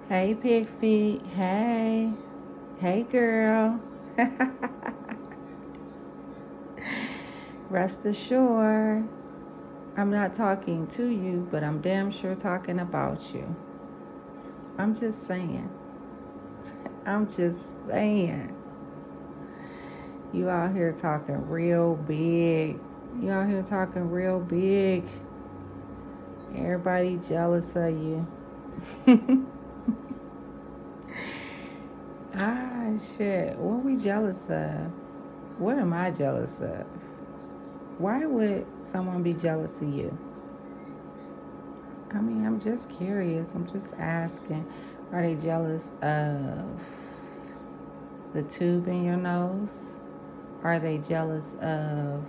Hey, Pig Feet. Hey. Hey, girl. Rest assured, I'm not talking to you, but I'm damn sure talking about you. I'm just saying. I'm just saying. You out here talking real big. You out here talking real big. Everybody jealous of you. Ah, shit. What we jealous of? What am I jealous of? Why would someone be jealous of you? I mean, I'm just curious. I'm just asking. Are they jealous of the tube in your nose? Are they jealous of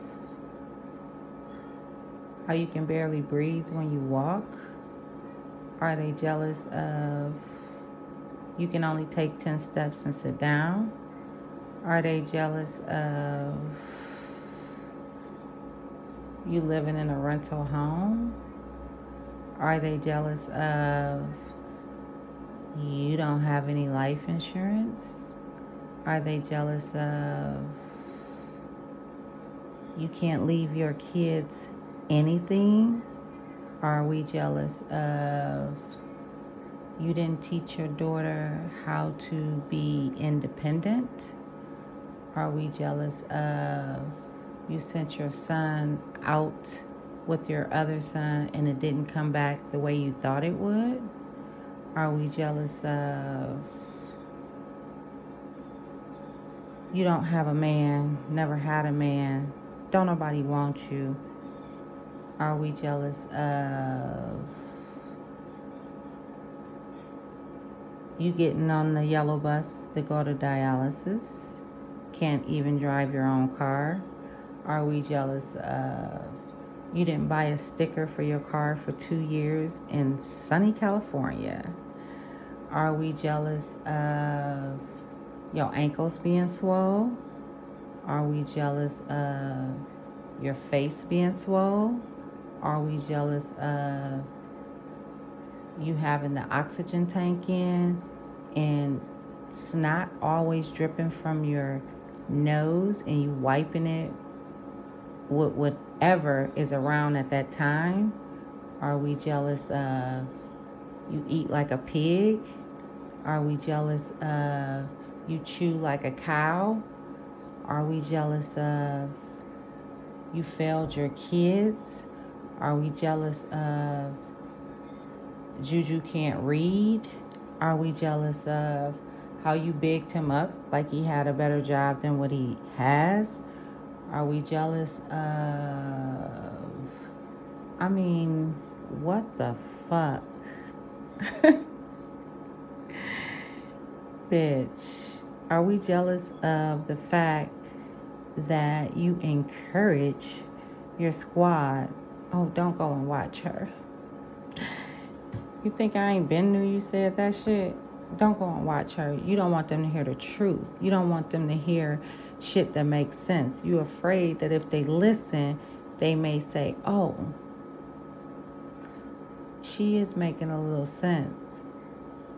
how you can barely breathe when you walk? Are they jealous of you can only take 10 steps and sit down? Are they jealous of you living in a rental home? Are they jealous of you don't have any life insurance? Are they jealous of you can't leave your kids anything? Are we jealous of you didn't teach your daughter how to be independent? Are we jealous of you sent your son out with your other son and it didn't come back the way you thought it would? Are we jealous of you don't have a man, never had a man, don't nobody want you? Are we jealous of you getting on the yellow bus to go to dialysis? Can't even drive your own car? Are we jealous of you didn't buy a sticker for your car for 2 years in sunny California? Are we jealous of your ankles being swole? Are we jealous of your face being swole? Are we jealous of you having the oxygen tank in and snot always dripping from your nose and you wiping it with whatever is around at that time? Are we jealous of you eat like a pig? Are we jealous of you chew like a cow? Are we jealous of you failed your kids? Are we jealous of Juju can't read? Are we jealous of how you bigged him up like he had a better job than what he has? Are we jealous of, I mean, what the fuck? Bitch, are we jealous of the fact that you encourage your squad? Oh, don't go and watch her. You think I ain't been knew you said that shit? Don't go and watch her. You don't want them to hear the truth. You don't want them to hear shit that makes sense. You're afraid that if they listen, they may say, oh, she is making a little sense.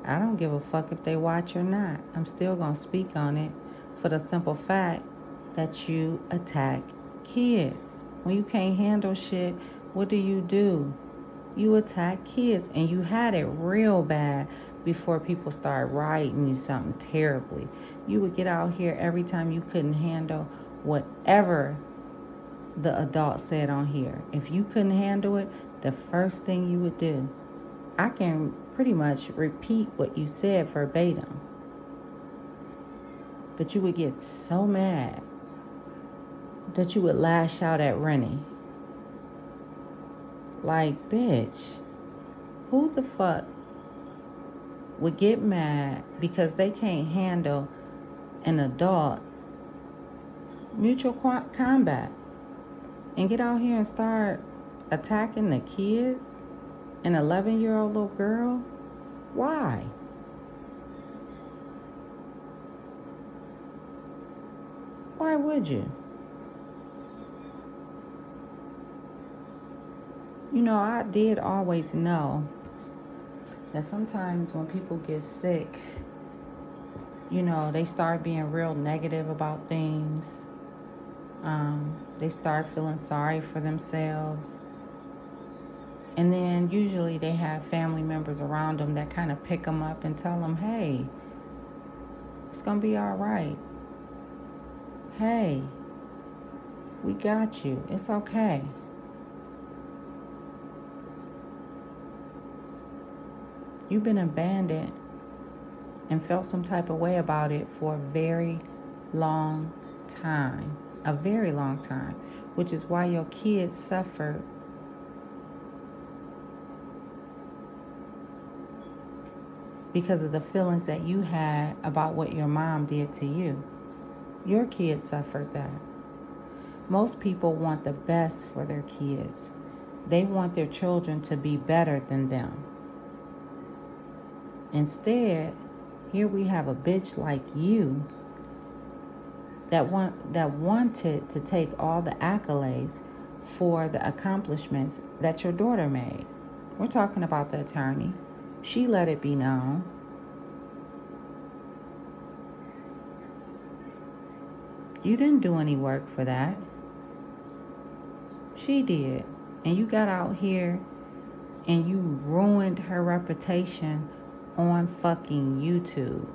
I don't give a fuck if they watch or not. I'm still going to speak on it for the simple fact that you attack kids. When you can't handle shit, what do? You attack kids, and you had it real bad before people started writing you something terribly. You would get out here every time you couldn't handle whatever the adult said on here. If you couldn't handle it, the first thing you would do, I can pretty much repeat what you said verbatim, but you would get so mad that you would lash out at Rennie. Like, bitch, who the fuck would get mad because they can't handle an adult mutual combat and get out here and start attacking the kids? An 11-year-old little girl? Why? Why would you? You know, I did always know that sometimes when people get sick, you know, they start being real negative about things. They start feeling sorry for themselves. And then usually they have family members around them that kind of pick them up and tell them, hey, it's going to be all right. Hey, we got you. It's okay. You've been abandoned and felt some type of way about it for a very long time. A very long time. Which is why your kids suffered because of the feelings that you had about what your mom did to you. Your kids suffered that. Most people want the best for their kids. They want their children to be better than them. Instead, here we have a bitch like you that wanted to take all the accolades for the accomplishments that your daughter made. We're talking about the attorney. She let it be known. You didn't do any work for that. She did. And you got out here and you ruined her reputation on fucking YouTube.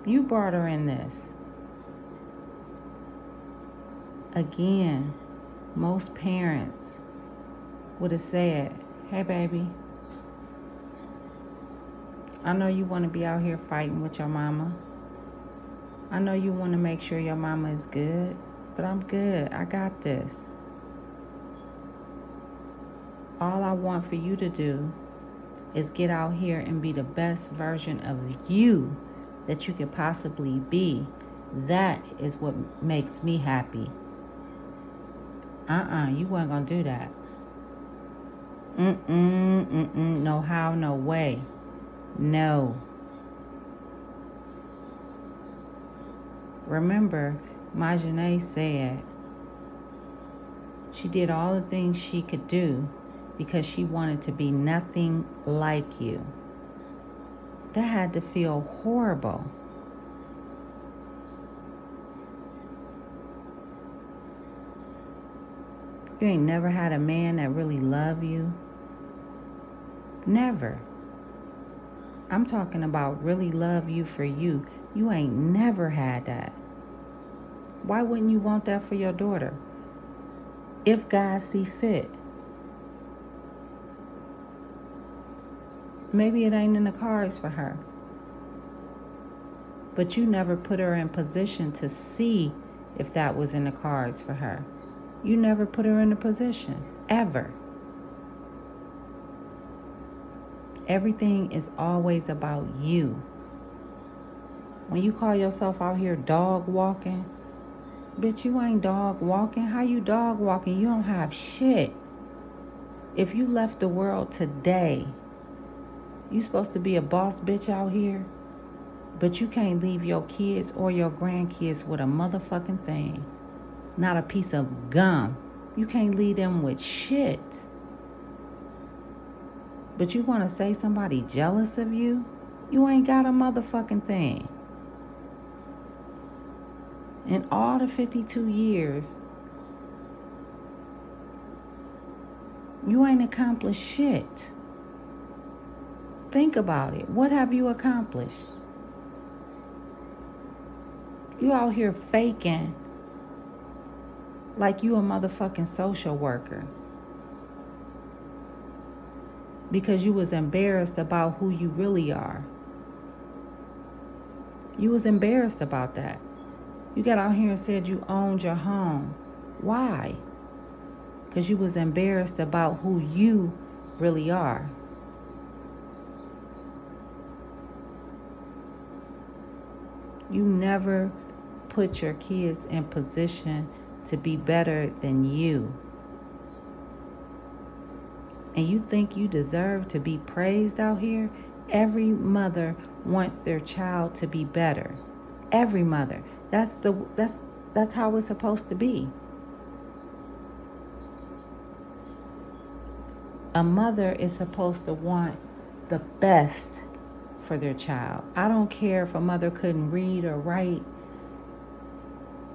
You brought her in this. Again, most parents would have said, hey baby, I know you want to be out here fighting with your mama. I know you want to make sure your mama is good, but I'm good. I got this. All I want for you to do is get out here and be the best version of you that you could possibly be. That is what makes me happy. You weren't gonna do that. No how, no way. No. Remember, Majane said she did all the things she could do because she wanted to be nothing like you. That had to feel horrible. You ain't never had a man that really loved you. Never. I'm talking about really love you for you. You ain't never had that. Why wouldn't you want that for your daughter? If God see fit. Maybe it ain't in the cards for her. But you never put her in position to see if that was in the cards for her. You never put her in a position, ever. Everything is always about you. When you call yourself out here dog walking, bitch, you ain't dog walking. How you dog walking? You don't have shit. If you left the world today, you supposed to be a boss bitch out here, but you can't leave your kids or your grandkids with a motherfucking thing. Not a piece of gum. You can't leave them with shit. But you want to say somebody jealous of you? You ain't got a motherfucking thing. In all the 52 years, you ain't accomplished shit. Think about it. What have you accomplished? You out here faking like you a motherfucking social worker because you was embarrassed about who you really are. You was embarrassed about that. You got out here and said you owned your home. Why? Because you was embarrassed about who you really are. You never put your kids in position to be better than you. And you think you deserve to be praised out here? Every mother wants their child to be better. Every mother. That's how it's supposed to be. A mother is supposed to want the best for their child. I don't care if a mother couldn't read or write,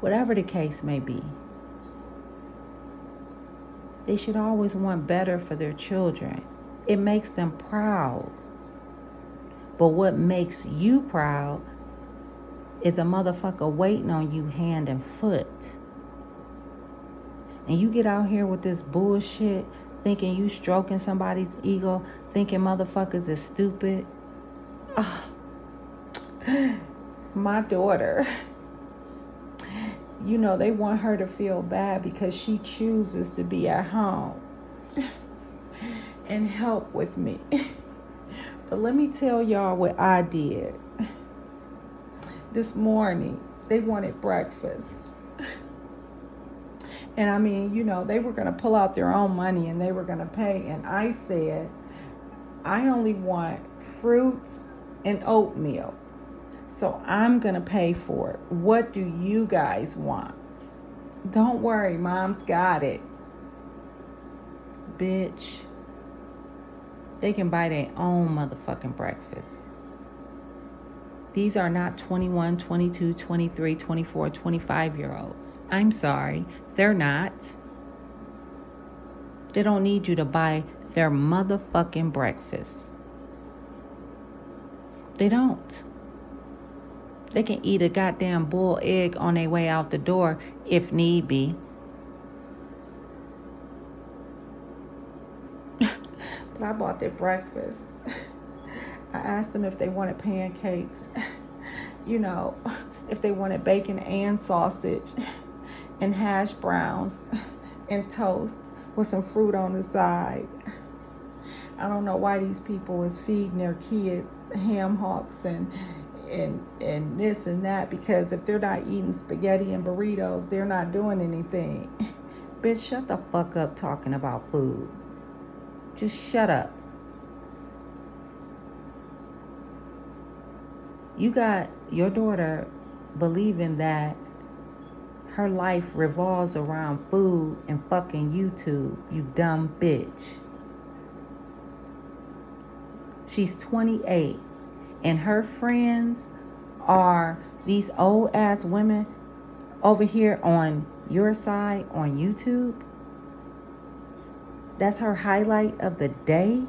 whatever the case may be. They should always want better for their children. It makes them proud. But what makes you proud is a motherfucker waiting on you hand and foot. And you get out here with this bullshit, thinking you stroking somebody's ego, thinking motherfuckers is stupid. Oh, my daughter, you know, they want her to feel bad because she chooses to be at home and help with me. But let me tell y'all what I did. This morning, they wanted breakfast. And I mean, you know, they were going to pull out their own money and they were going to pay. And I said, I only want fruits and oatmeal. So I'm going to pay for it. What do you guys want? Don't worry, Mom's got it. Bitch. They can buy their own motherfucking breakfast. These are not 21, 22, 23, 24, 25-year-olds. I'm sorry. They're not. They don't need you to buy their motherfucking breakfast. They don't. They can eat a goddamn bull egg on their way out the door if need be. But I bought their breakfast. I asked them if they wanted pancakes, you know, if they wanted bacon and sausage and hash browns and toast with some fruit on the side. I don't know why these people is feeding their kids ham hocks and this and that, because if they're not eating spaghetti and burritos, they're not doing anything. Bitch, shut the fuck up talking about food. Just shut up. You got your daughter believing that her life revolves around food and fucking YouTube, you dumb bitch. She's 28 and her friends are these old ass women over here on your side on YouTube. That's her highlight of the day.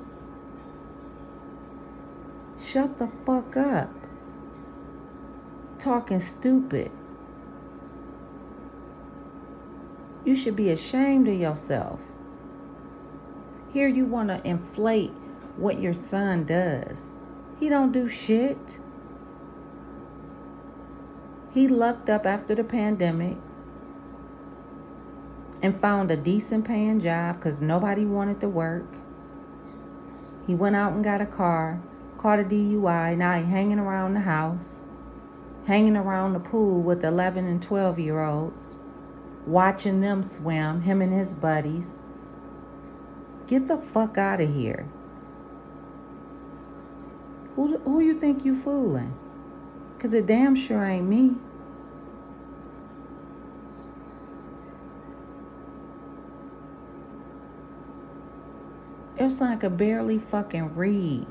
Shut the fuck up. Talking stupid. You should be ashamed of yourself. Here you want to inflate what your son does. He don't do shit. He lucked up after the pandemic and found a decent paying job because nobody wanted to work. He went out and got a car, caught a DUI. Now he's hanging around the house, hanging around the pool with 11 and 12-year-olds, watching them swim, him and his buddies. Get the fuck out of here. Who you think you fooling? Because it damn sure ain't me. Your son could barely fucking read.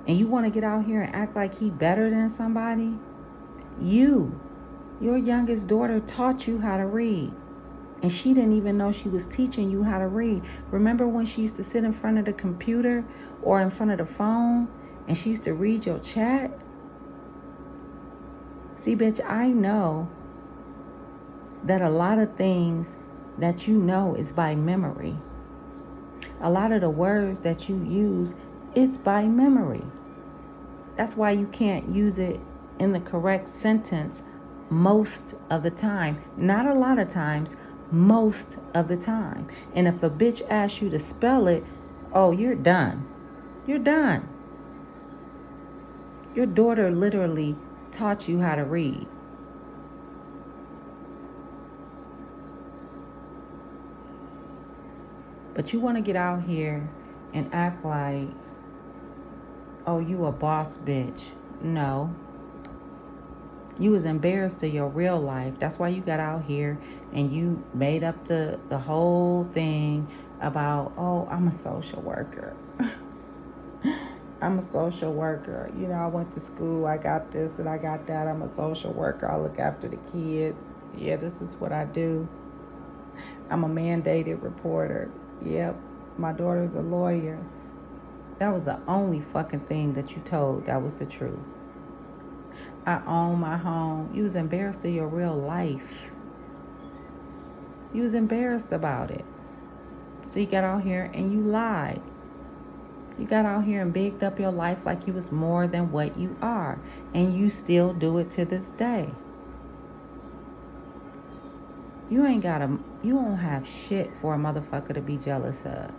And you want to get out here and act like he better than somebody? Your youngest daughter taught you how to read. And she didn't even know she was teaching you how to read. Remember when she used to sit in front of the computer or in front of the phone and she used to read your chat? See, bitch, I know that a lot of things that you know is by memory. A lot of the words that you use, it's by memory. That's why you can't use it in the correct sentence most of the time. Not a lot of times, most of the time. And if a bitch asks you to spell it, oh, you're done. You're done. Your daughter literally taught you how to read. But you want to get out here and act like, oh, you a boss bitch. No. You was embarrassed of your real life. That's why you got out here and you made up the whole thing about, oh, I'm a social worker. I'm a social worker. You know, I went to school. I got this and I got that. I'm a social worker. I look after the kids. Yeah, this is what I do. I'm a mandated reporter. Yep. My daughter's a lawyer. That was the only fucking thing that you told that was the truth. I own my home. You was embarrassed of your real life. You was embarrassed about it. So you got out here and you lied. You got out here and bigged up your life like you was more than what you are. And you still do it to this day. You don't have shit for a motherfucker to be jealous of.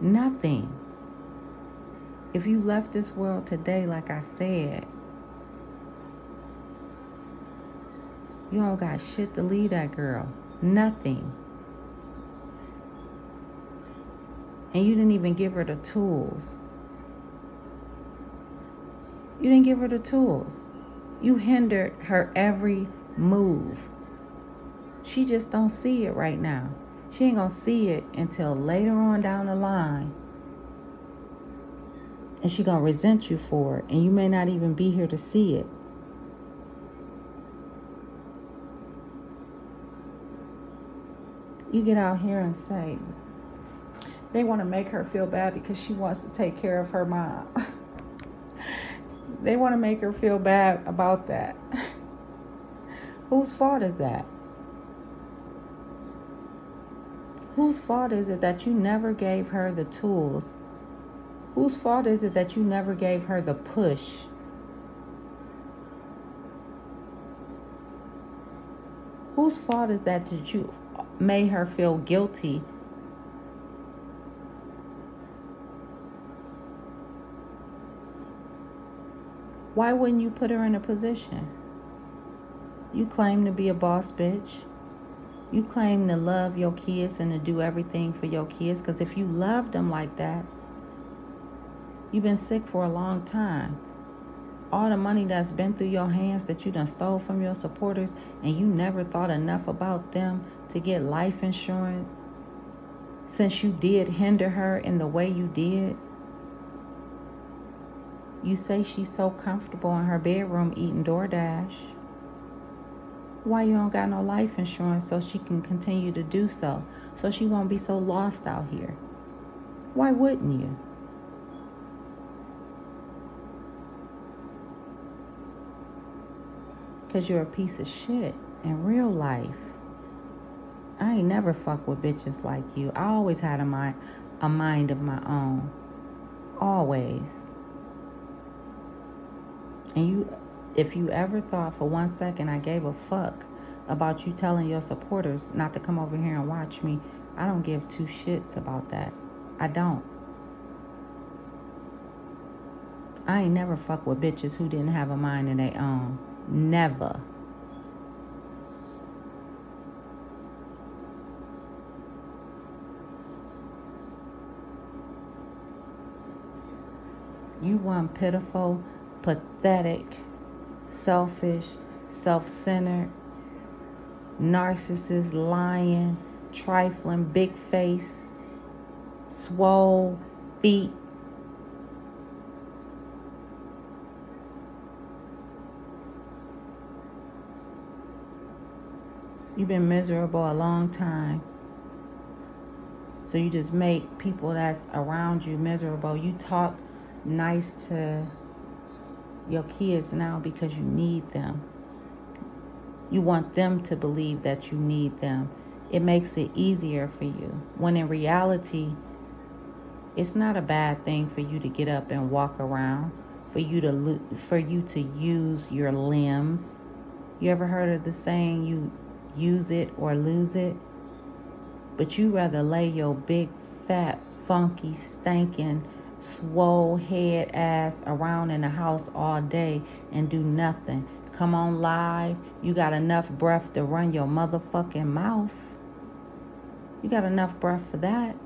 Nothing. If you left this world today, like I said, you don't got shit to leave that girl. Nothing. And you didn't even give her the tools. You didn't give her the tools. You hindered her every move. She just don't see it right now. She ain't gonna see it until later on down the line. And she gonna resent you for it. And you may not even be here to see it. You get out here and say, they want to make her feel bad because she wants to take care of her mom. They want to make her feel bad about that. Whose fault is that? Whose fault is it that you never gave her the tools? Whose fault is it that you never gave her the push? Whose fault is that you made her feel guilty? Why wouldn't you put her in a position? You claim to be a boss bitch. You claim to love your kids and to do everything for your kids. Because if you loved them like that, you've been sick for a long time. All the money that's been through your hands that you done stole from your supporters, and you never thought enough about them to get life insurance, since you did hinder her in the way you did. You say she's so comfortable in her bedroom eating DoorDash. Why you don't got no life insurance so she can continue to do so? So she won't be so lost out here. Why wouldn't you? Because you're a piece of shit in real life. I ain't never fuck with bitches like you. I always had a mind of my own. Always. And if you ever thought for 1 second I gave a fuck about you telling your supporters not to come over here and watch me, I don't give two shits about that. I don't. I ain't never fuck with bitches who didn't have a mind of their own. Never. You one pitiful, pathetic, selfish, self-centered, narcissist, lying, trifling, big face, swole feet. You've been miserable a long time. So you just make people that's around you miserable. You talk nice to your kids now because you need them. You want them to believe that you need them. It makes it easier for you. When in reality, it's not a bad thing for you to get up and walk around, for you to use your limbs. You ever heard of the saying, you use it or lose it? But you rather lay your big, fat, funky, stinking, swole head ass around in the house all day and do nothing. Come on live. You got enough breath to run your motherfucking mouth. You got enough breath for that.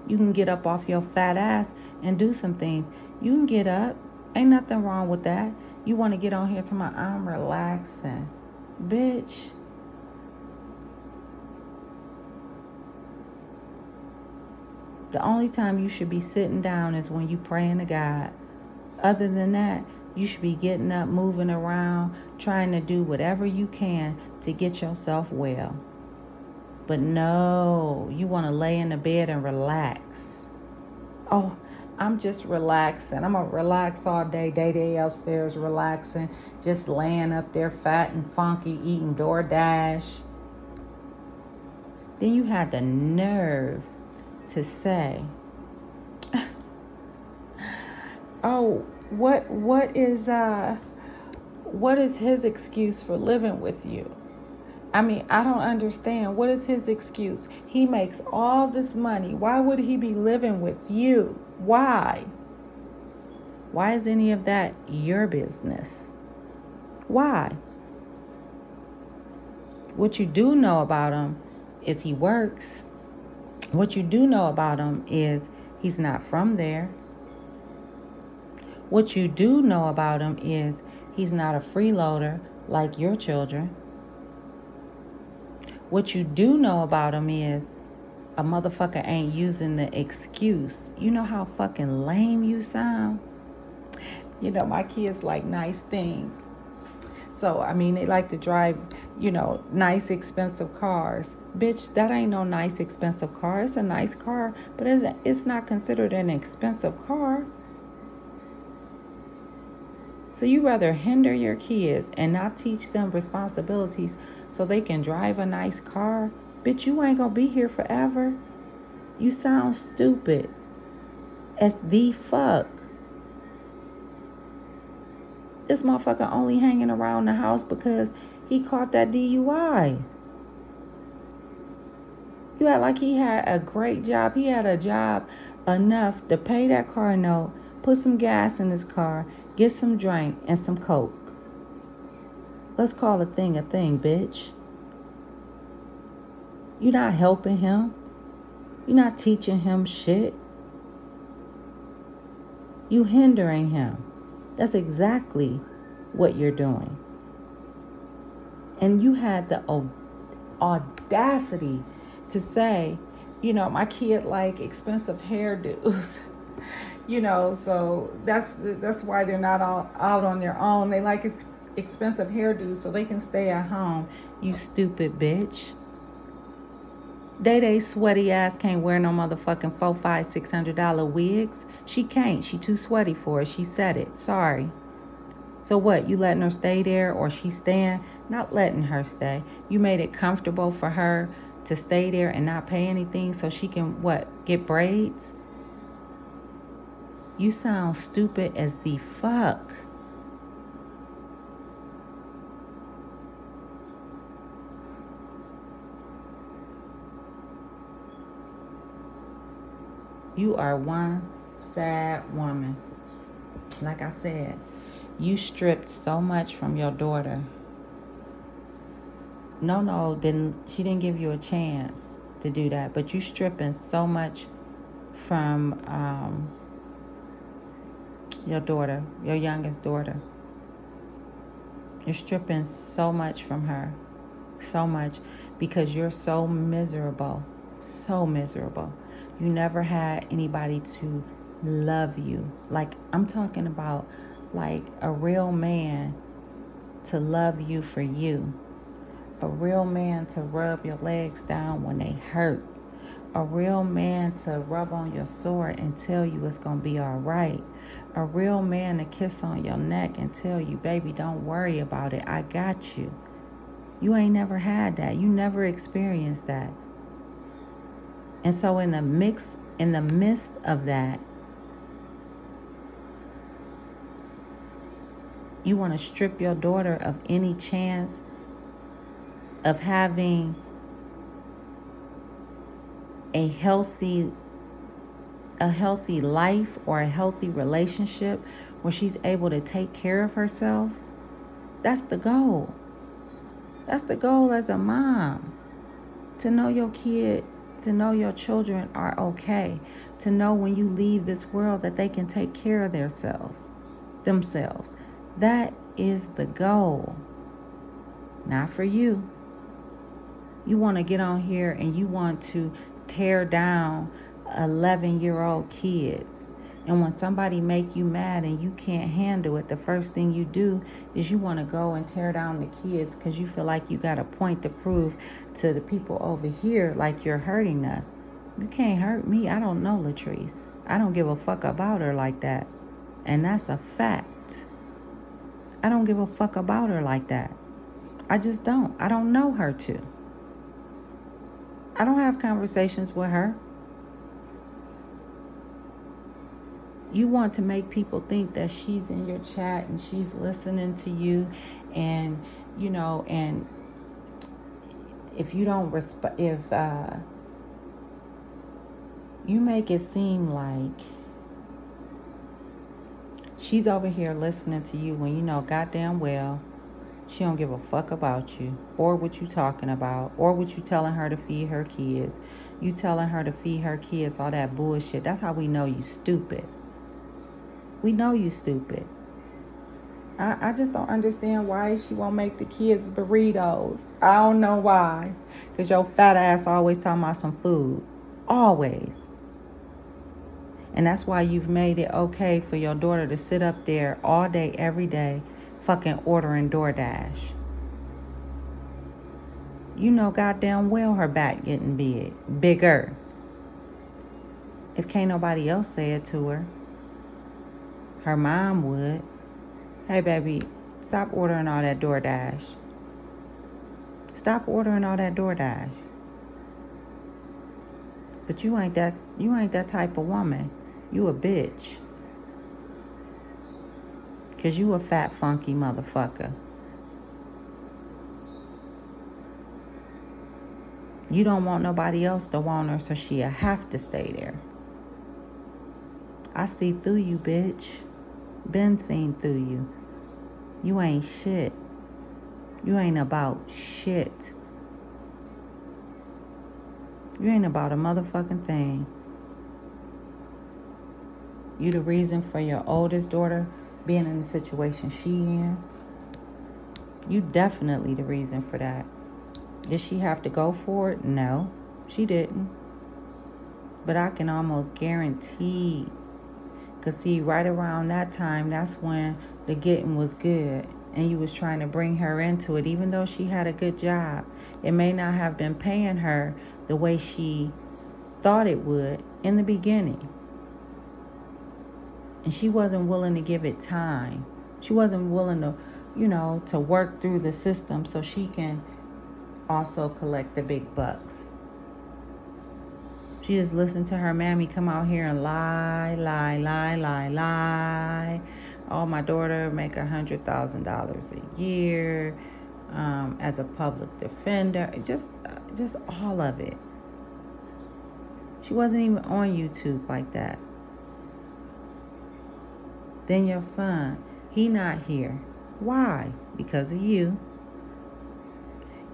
You can get up off your fat ass and do some things. You can get up. Ain't nothing wrong with that. You want to get on here to my, I'm relaxing. Bitch. The only time you should be sitting down is when you praying to God. Other than that, you should be getting up, moving around, trying to do whatever you can to get yourself well. But no, you want to lay in the bed and relax. Oh, I'm just relaxing. I'm going to relax all day. Day upstairs relaxing. Just laying up there fat and funky, eating DoorDash. Then you had the nerve to say, oh, what is his excuse for living with you? I mean, I don't understand. What is his excuse? He makes all this money. Why would he be living with you? Why? Why is any of that your business? Why? What you do know about him is he works. What you do know about him is he's not from there. What you do know about him is he's not a freeloader like your children. What you do know about him is a motherfucker ain't using the excuse. You know how fucking lame you sound? You know, my kids like nice things. So, I mean, they like to drive, nice, expensive cars. Bitch, that ain't no nice, expensive car. It's a nice car, but it's not considered an expensive car. So you rather hinder your kids and not teach them responsibilities so they can drive a nice car? Bitch, you ain't gonna be here forever. You sound stupid as the fuck. This motherfucker only hanging around the house because he caught that DUI. You act like he had a great job. He had a job enough to pay that car note, put some gas in his car, get some drink and some coke. Let's call a thing, bitch. You're not helping him. You're not teaching him shit. You hindering him. That's exactly what you're doing. And you had the audacity to say, my kid like expensive hairdos. So that's why they're not all out on their own. They like expensive hairdos so they can stay at home. You stupid bitch. Day sweaty ass can't wear no motherfucking $400, $500, $600 wigs. She can't. She too sweaty for it. She said it. Sorry. So what? You letting her stay there or she staying? Not letting her stay. You made it comfortable for her to stay there and not pay anything so she can get braids? You sound stupid as the fuck. You are one sad woman. Like I said, you stripped so much from your daughter. She didn't give you a chance to do that. But you stripping so much from your daughter, your youngest daughter. You're stripping so much from her. So much. Because you're so miserable. So miserable. You never had anybody to love you. Like, I'm talking about like a real man to love you for you. A real man to rub your legs down when they hurt. A real man to rub on your sore and tell you it's going to be all right. A real man to kiss on your neck and tell you, baby, don't worry about it. I got you. You ain't never had that. You never experienced that. And so in the midst of that, you want to strip your daughter of any chance of having a healthy life or a healthy relationship where she's able to take care of herself. That's the goal. That's the goal as a mom. To know your kid, to know your children are okay. To know when you leave this world that they can take care of themselves. That is the goal. Not for you. You want to get on here and you want to tear down 11-year-old kids. And when somebody make you mad and you can't handle it, the first thing you do is you want to go and tear down the kids because you feel like you got a point to prove to the people over here like you're hurting us. You can't hurt me. I don't know Latrice. I don't give a fuck about her like that. And that's a fact. I don't give a fuck about her like that. I just don't. I don't know her to. I don't have conversations with her. You want to make people think that she's in your chat and she's listening to you, and and if you don't if you make it seem like she's over here listening to you when you know goddamn well she don't give a fuck about you or what you talking about or what you telling her to feed her kids. You telling her to feed her kids, all that bullshit. That's how we know you stupid. We know you stupid. I just don't understand why she won't make the kids burritos. I don't know why. Because your fat ass always talking about some food. Always. And that's why you've made it okay for your daughter to sit up there all day, every day, fucking ordering DoorDash. You know goddamn well her back getting bigger. If can't nobody else say it to her. Her mom would. Hey, baby, stop ordering all that DoorDash. Stop ordering all that DoorDash. But you ain't that type of woman. You a bitch. Because you a fat, funky motherfucker. You don't want nobody else to want her, so she'll have to stay there. I see through you, bitch. Been seen through you. You ain't shit. You ain't about shit. You ain't about a motherfucking thing. You the reason for your oldest daughter being in the situation she in. You definitely the reason for that. Did she have to go for it? No, she didn't. But I can almost guarantee, because see, right around that time, that's when the getting was good. And you was trying to bring her into it, even though she had a good job. It may not have been paying her the way she thought it would in the beginning. And she wasn't willing to give it time. She wasn't willing to, to work through the system so she can also collect the big bucks. She just listened to her mammy come out here and lie. Oh, my daughter make $100,000 a year as a public defender. Just all of it. She wasn't even on YouTube like that. Then your son, he not here. Why? Because of you.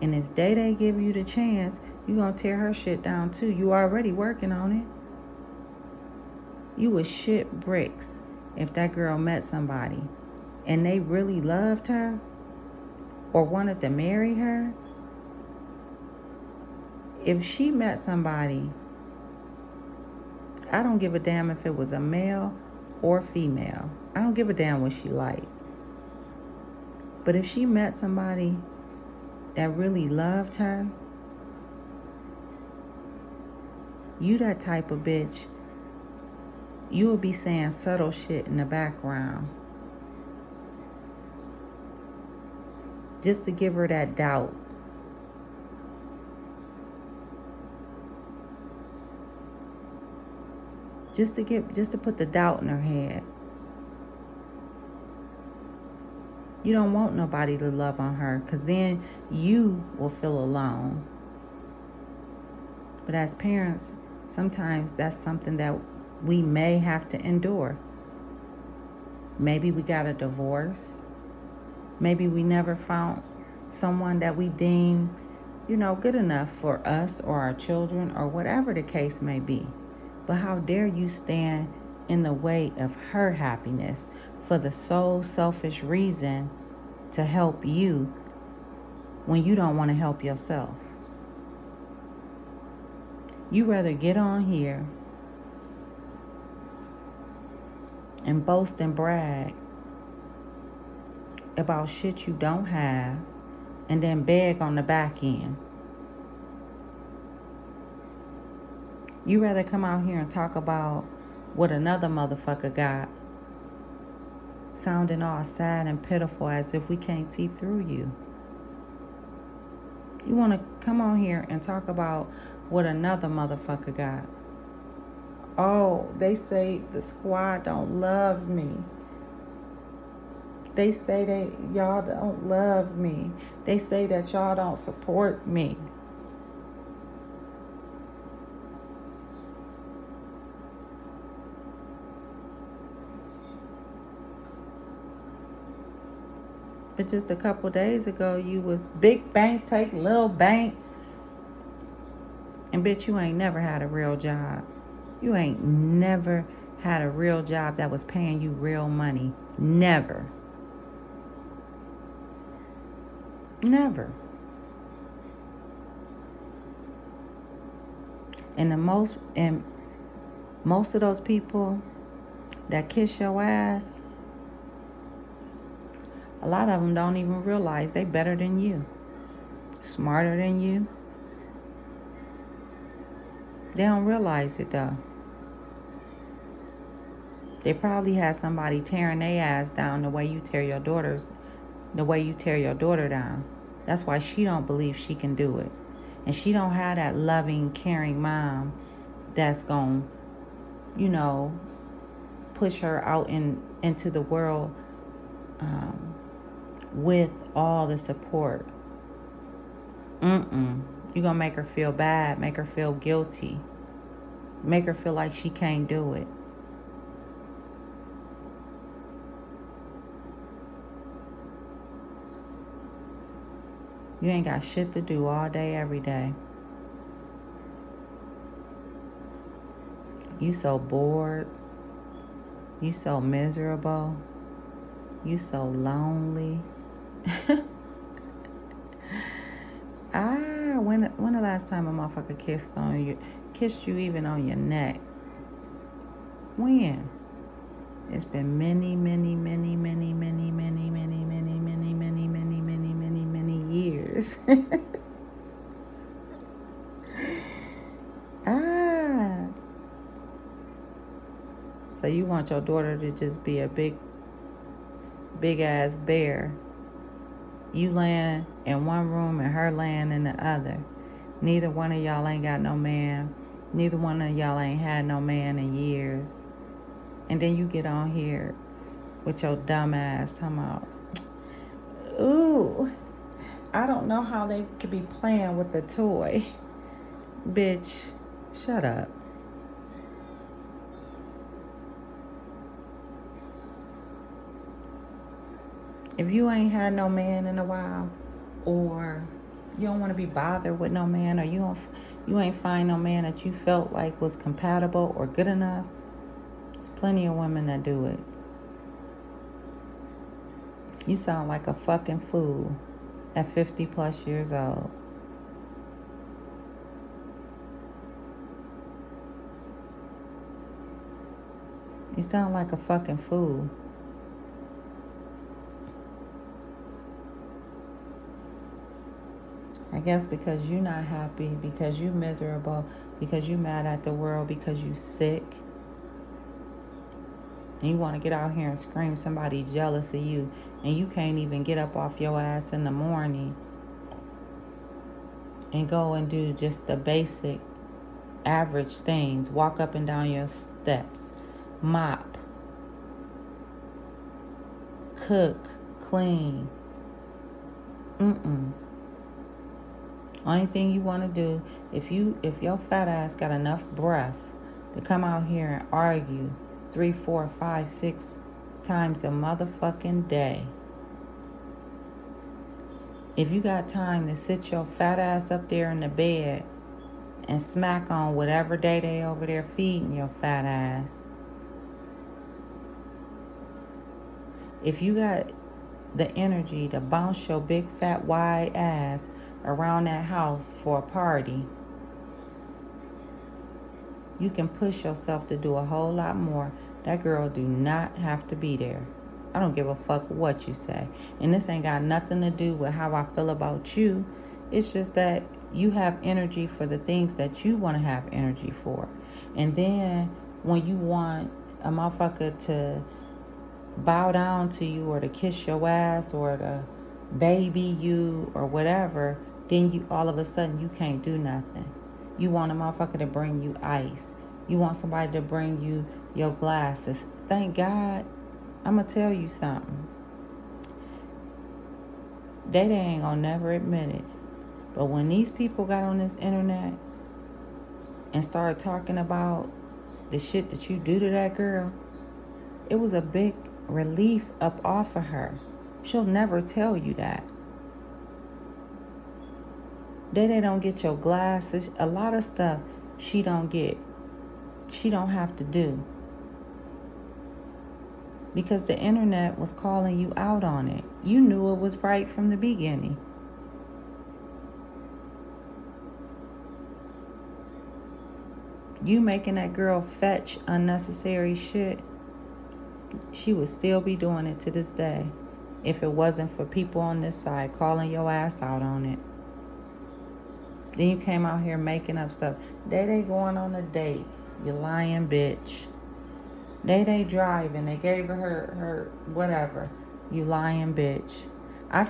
And if Day give you the chance, you gonna tear her shit down too. You already working on it. You would shit bricks if that girl met somebody and they really loved her or wanted to marry her. If she met somebody, I don't give a damn if it was a male or female. I don't give a damn what she liked. But if she met somebody that really loved her, you that type of bitch, you would be saying subtle shit in the background just to give her that doubt. Just to put the doubt in her head. You don't want nobody to love on her, because then you will feel alone. But as parents, sometimes that's something that we may have to endure. Maybe we got a divorce. Maybe we never found someone that we deem, good enough for us or our children or whatever the case may be. But how dare you stand in the way of her happiness for the sole selfish reason to help you when you don't want to help yourself? You rather get on here and boast and brag about shit you don't have and then beg on the back end. You rather come out here and talk about what another motherfucker got, sounding all sad and pitiful as if we can't see through you. You want to come on here and talk about what another motherfucker got. Oh, they say the squad don't love me. They say y'all don't love me. They say that y'all don't support me. But just a couple days ago, you was big bank take little bank. And bitch, you ain't never had a real job. You ain't never had a real job that was paying you real money. Never. Never. And most of those people that kiss your ass, a lot of them don't even realize they better than you, smarter than you. They don't realize it though. They probably had somebody tearing their ass down the way you tear your daughter down. That's why she don't believe she can do it. And she don't have that loving, caring mom that's gonna, push her out into the world with all the support. You're gonna make her feel bad, make her feel guilty, make her feel like she can't do it. You ain't got shit to do all day, every day. You so bored. You so miserable. You so lonely. When the last time a motherfucker kissed you even on your neck? When? It's been many, many, many, many, many, many, many, many, many, many, many, many, many, many years. So you want your daughter to just be a big ass bear. You laying in one room and her laying in the other. Neither one of y'all ain't got no man. Neither one of y'all ain't had no man in years. And then you get on here with your dumb ass talking about, ooh, I don't know how they could be playing with the toy. Bitch, shut up. If you ain't had no man in a while, or you don't want to be bothered with no man, or you ain't find no man that you felt like was compatible or good enough, there's plenty of women that do it. You sound like a fucking fool at 50 plus years old. You sound like a fucking fool. I guess because you're not happy, because you're miserable, because you're mad at the world, because you're sick. And you want to get out here and scream somebody jealous of you, and you can't even get up off your ass in the morning and go and do just the basic average things. Walk up and down your steps, mop, cook, clean. Only thing you want to do, if your fat ass got enough breath to come out here and argue 3, 4, 5, 6 times a motherfucking day. If you got time to sit your fat ass up there in the bed and smack on whatever day they over there feeding your fat ass. If you got the energy to bounce your big fat wide ass around that house for a party, you can push yourself to do a whole lot more That girl do not have to be there. I don't give a fuck what you say. And this ain't got nothing to do with how I feel about you. It's just that you have energy for the things that you want to have energy for. And then when you want a motherfucker to bow down to you or to kiss your ass or to baby you or whatever, then you all of a sudden you can't do nothing. You want a motherfucker to bring you ice. You want somebody to bring you your glasses. Thank God. I'm going to tell you something. They ain't going to never admit it. But when these people got on this internet and started talking about the shit that you do to that girl, it was a big relief up off of her. She'll never tell you that. They don't get your glasses. A lot of stuff she don't get. She don't have to do. Because the internet was calling you out on it. You knew it was right from the beginning. You making that girl fetch unnecessary shit, she would still be doing it to this day if it wasn't for people on this side calling your ass out on it. Then you came out here making up stuff. They going on a date. You lying bitch. They driving. They gave her whatever. You lying bitch. I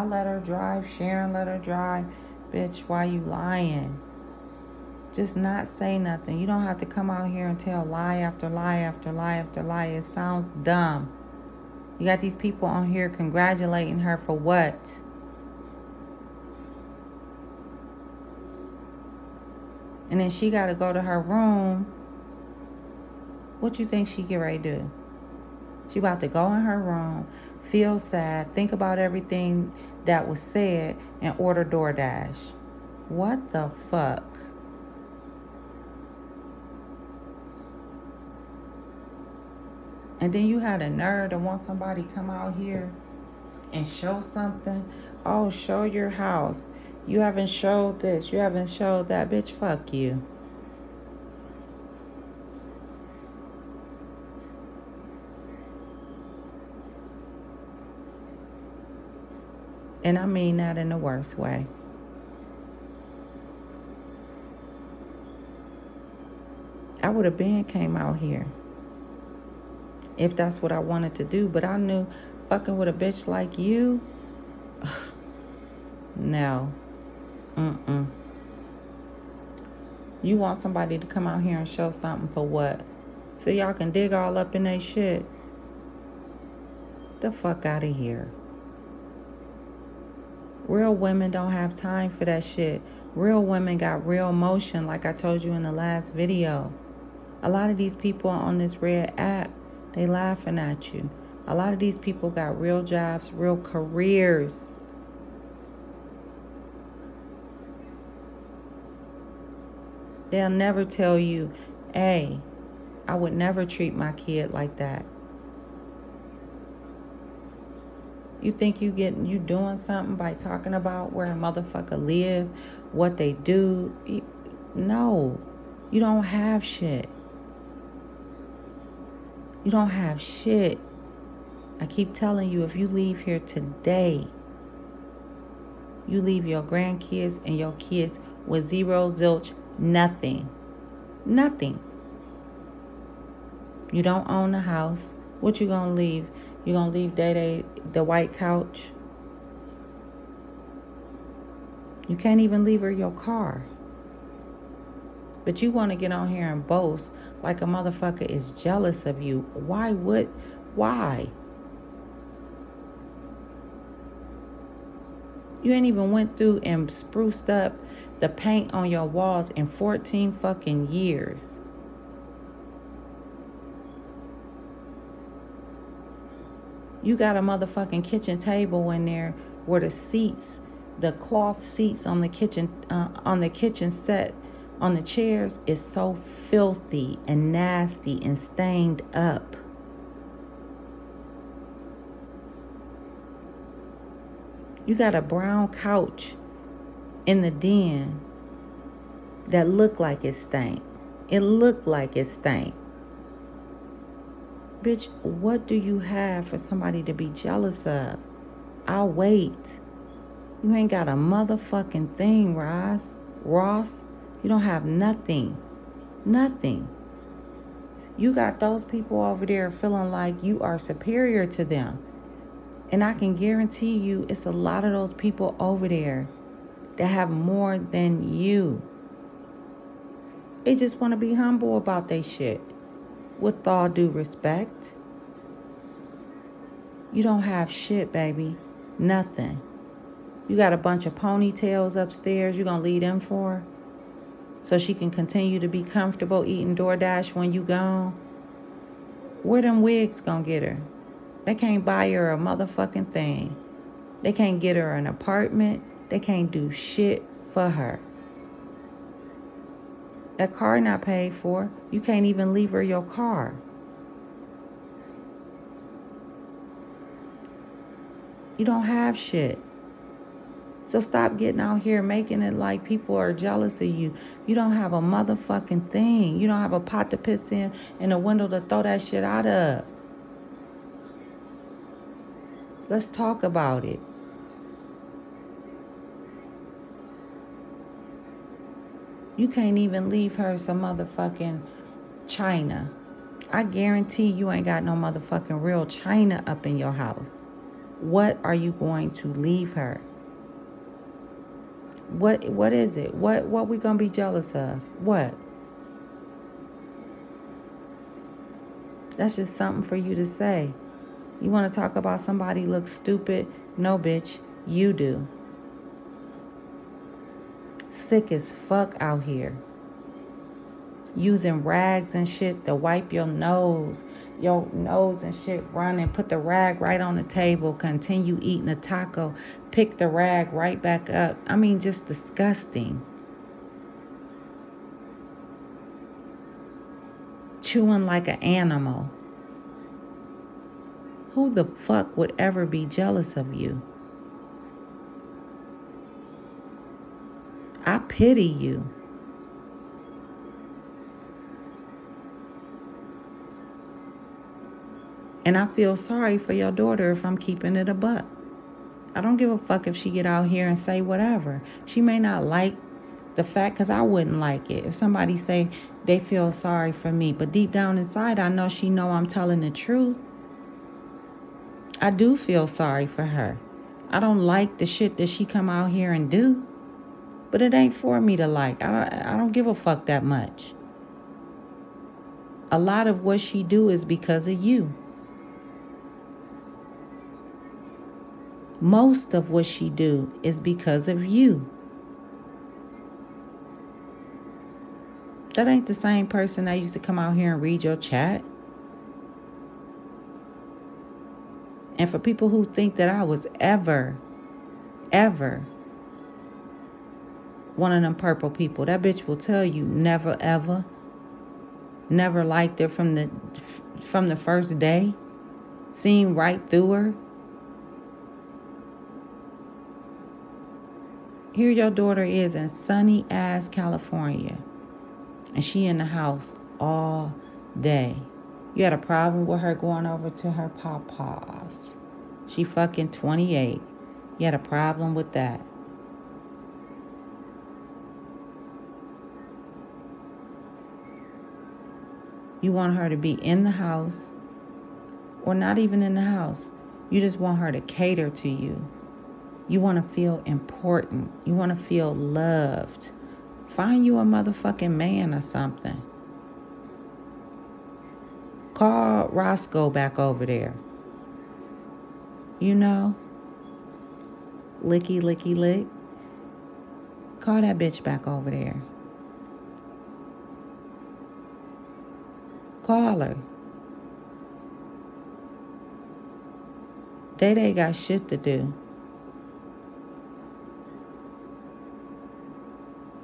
let her drive. Sharon let her drive. Bitch, why you lying? Just not say nothing. You don't have to come out here and tell lie after lie after lie after lie. It sounds dumb. You got these people on here congratulating her for what? And then she got to go to her room. What you think she get ready to do? She about to go in her room, feel sad, think about everything that was said, and order DoorDash. What the fuck? And then you had a nerve to want somebody come out here and show something. Oh, show your house. You haven't showed this. You haven't showed that. Bitch, fuck you. And I mean that in the worst way. I would have been came out here if that's what I wanted to do. But I knew fucking with a bitch like you, no. You want somebody to come out here and show something for what? So y'all can dig all up in they shit? The fuck out of here. Real women don't have time for that shit. Real women got real emotion, like I told you in the last video. A lot of these people on this red app, they laughing at you. A lot of these people got real jobs, real careers. They'll never tell you, hey, I would never treat my kid like that. You think you doing something by talking about where a motherfucker live, what they do? No, you don't have shit. You don't have shit. I keep telling you, if you leave here today, you leave your grandkids and your kids with zero, zilch, nothing. Nothing. You don't own the house. What you gonna leave? You gonna leave Day the white couch? You can't even leave her your car. But you want to get on here and boast like a motherfucker is jealous of you. Why? You ain't even went through and spruced up the paint on your walls in 14 fucking years. You got a motherfucking kitchen table in there where the seats, the cloth seats on the kitchen set, on the chairs is so filthy and nasty and stained up. You got a brown couch in the den that looked like it stank. It looked like it stank. Bitch, what do you have for somebody to be jealous of? I'll wait. You ain't got a motherfucking thing, Ross. You don't have nothing. Nothing. You got those people over there feeling like you are superior to them. And I can guarantee you it's a lot of those people over there that have more than you. They just want to be humble about their shit. With all due respect. You don't have shit, baby. Nothing. You got a bunch of ponytails upstairs you gonna leave them for? So she can continue to be comfortable eating DoorDash when you gone? Where them wigs gonna get her? They can't buy her a motherfucking thing. They can't get her an apartment. They can't do shit for her. That car not paid for. You can't even leave her your car. You don't have shit. So stop getting out here making it like people are jealous of you. You don't have a motherfucking thing. You don't have a pot to piss in and a window to throw that shit out of. Let's talk about it. You can't even leave her some motherfucking china. I guarantee you ain't got no motherfucking real china up in your house. What are you going to leave her? What is it? What we gonna be jealous of? What? That's just something for you to say. You want to talk about somebody looks stupid? No, bitch, you do. Sick as fuck out here. Using rags and shit to wipe your nose. Your nose and shit running. Put the rag right on the table. Continue eating a taco. Pick the rag right back up. I mean, just disgusting. Chewing like an animal. Who the fuck would ever be jealous of you? I pity you. And I feel sorry for your daughter if I'm keeping it a buck. I don't give a fuck if she get out here and say whatever. She may not like the fact, because I wouldn't like it. If somebody say they feel sorry for me, but deep down inside, I know she know I'm telling the truth. I do feel sorry for her. I don't like the shit that she come out here and do. But it ain't for me to like. I don't give a fuck that much. A lot of what she do is because of you. Most of what she do is because of you. That ain't the same person that used to come out here and read your chat. And for people who think that I was ever one of them purple people, that bitch will tell you never, ever. Never liked her from the first day. Seen right through her. Here your daughter is in sunny ass California. And she in the house all day. You had a problem with her going over to her papa's. She fucking 28. You had a problem with that. You want her to be in the house, or not even in the house. You just want her to cater to you. You want to feel important. You want to feel loved. Find you a motherfucking man or something. Call Roscoe back over there. You know? Licky, licky, lick. Call that bitch back over there. Call her. They got shit to do.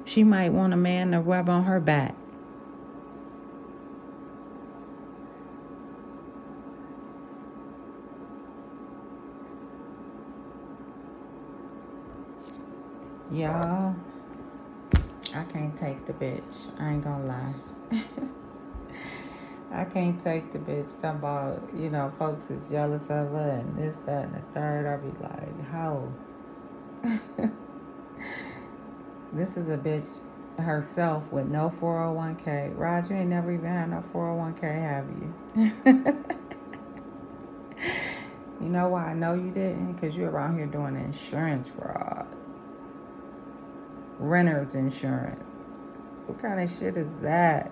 She might want a man to rub on her back. Y'all, I can't take the bitch. I ain't gonna lie. I can't take the bitch talking about, folks is jealous of her and this, that, and the third. I'll be like, how? This is a bitch herself with no 401k. Raj, you ain't never even had no 401k, have you? You know why I know you didn't? Because you're around here doing insurance fraud. Renter's insurance. What kind of shit is that?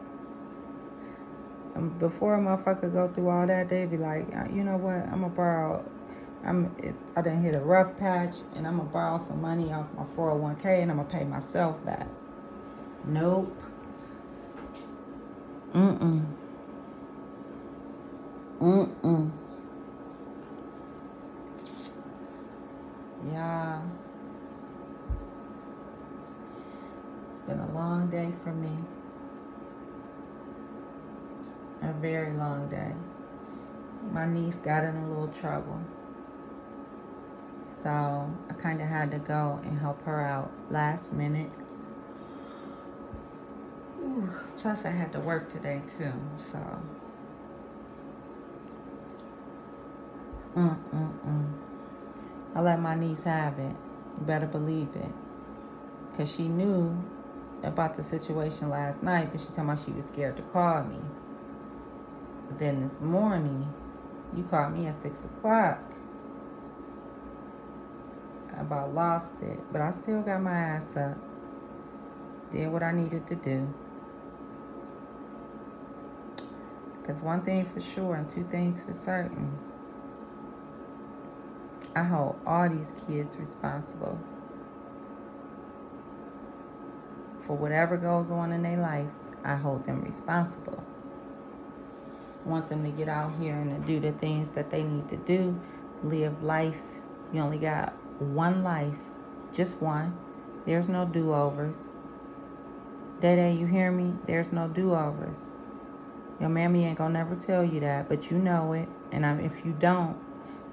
Before a motherfucker go through all that, they be like, you know what? I'm gonna borrow. I done hit a rough patch, and I'm gonna borrow some money off my 401k, and I'm gonna pay myself back. Nope. Mm-mm. Mm-mm. Yeah. It's been a long day for me. A very long day. My niece got in a little trouble. So I kind of had to go and help her out last minute. Ooh. Plus I had to work today too, so. I let my niece have it. You better believe it. Because she knew about the situation last night, but she told me she was scared to call me. But then this morning, you called me at 6 o'clock. I about lost it, but I still got my ass up. Did what I needed to do. Because one thing for sure and two things for certain, I hold all these kids responsible for whatever goes on in their life. I hold them responsible. I want them to get out here and to do the things that they need to do. Live life. You only got one life. Just one. There's no do-overs. Dede, you hear me? There's no do-overs. Your mammy ain't gonna never tell you that, but you know it. And if you don't,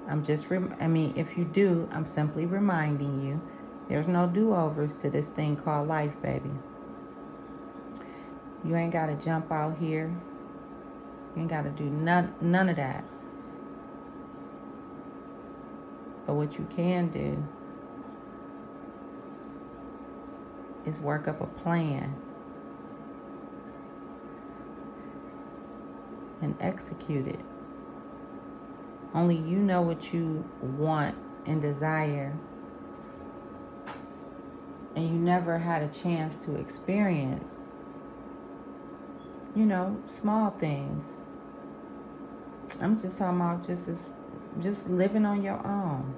if you do, I'm simply reminding you. There's no do-overs to this thing called life, baby. You ain't gotta jump out here. You ain't gotta do none of that. But what you can do is work up a plan and execute it. Only you know what you want and desire. And you never had a chance to experience, small things. I'm just talking about just living on your own.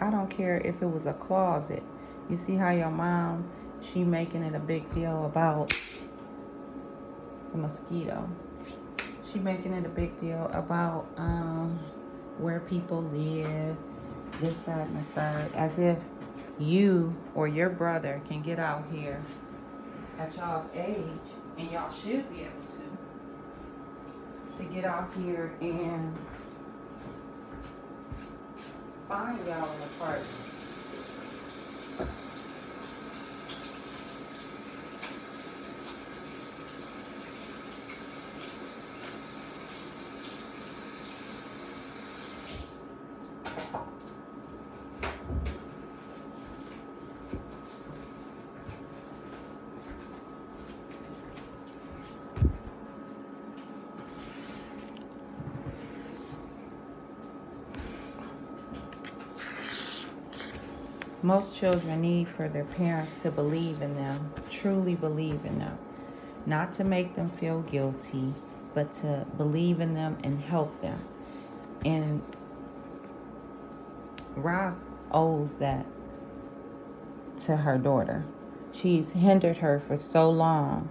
I don't care if it was a closet. You see how your mom, she making it a big deal about, it's a mosquito. She making it a big deal about where people live, this, that, and the third, as if you or your brother can get out here at y'all's age, and y'all should be able to get out here and find y'all in the park. Most children need for their parents to believe in them, truly believe in them. Not to make them feel guilty, but to believe in them and help them. And Roz owes that to her daughter. She's hindered her for so long.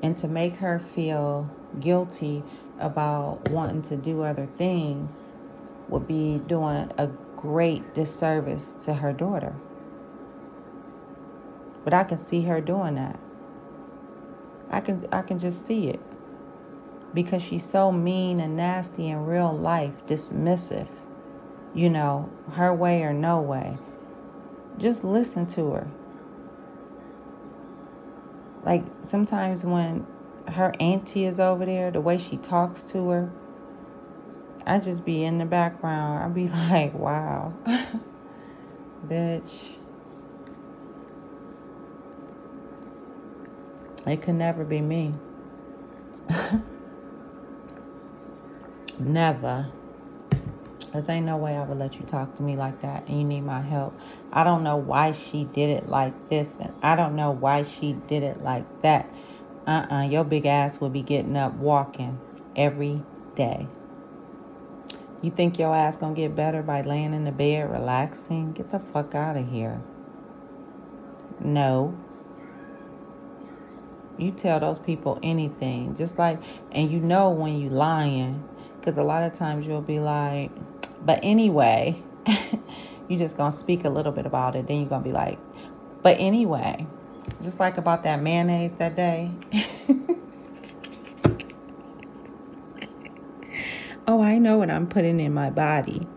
And to make her feel guilty about wanting to do other things would be doing a great disservice to her daughter. But I can see her doing that. I can just see it. Because she's so mean and nasty in real life, dismissive. Her way or no way. Just listen to her. Like, sometimes when her auntie is over there, the way she talks to her, I just be in the background. I be like, wow. Bitch. It could never be me. Never. Because ain't no way I would let you talk to me like that and you need my help. I don't know why she did it like this, and I don't know why she did it like that. Your big ass will be getting up walking every day. You think your ass gonna get better by laying in the bed relaxing? Get the fuck out of here. No. You tell those people anything. Just like, and you know when you lying. Because a lot of times you'll be like, but anyway, you just gonna speak a little bit about it. Then you're gonna be like, but anyway. Just like about that mayonnaise that day. Oh, I know what I'm putting in my body.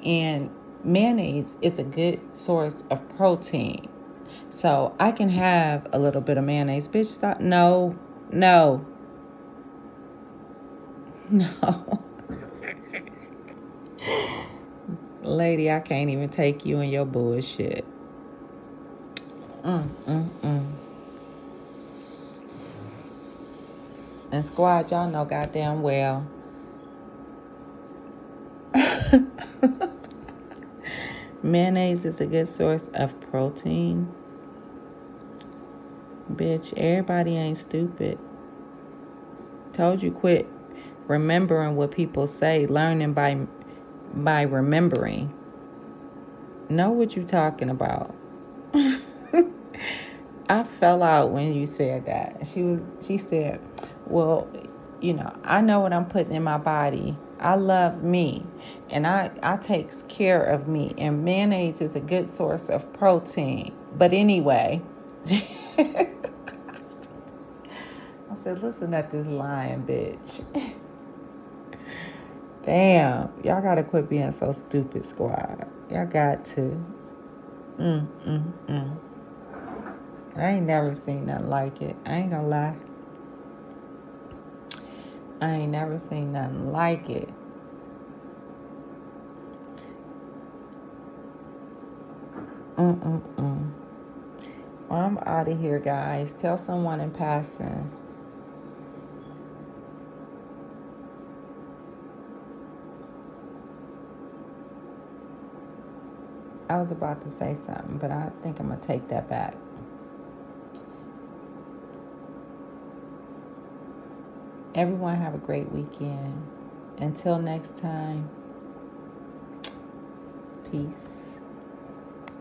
And mayonnaise is a good source of protein. So I can have a little bit of mayonnaise. Bitch, stop. No. No. Lady, I can't even take you and your bullshit. And squad, y'all know goddamn well. Mayonnaise is a good source of protein. Bitch, everybody ain't stupid. Told you quit remembering what people say, learning by remembering. Know what you talking about. I fell out when you said that. She said, well, I know what I'm putting in my body. I love me, and I takes care of me, and mayonnaise is a good source of protein. But anyway, I said, listen at this lying bitch. Damn, y'all gotta quit being so stupid, squad. Y'all got to. I ain't never seen nothing like it. I ain't gonna lie. I ain't never seen nothing like it. Well, I'm out of here, guys. Tell someone in passing. I was about to say something, but I think I'm gonna take that back. Everyone have a great weekend. Until next time, peace.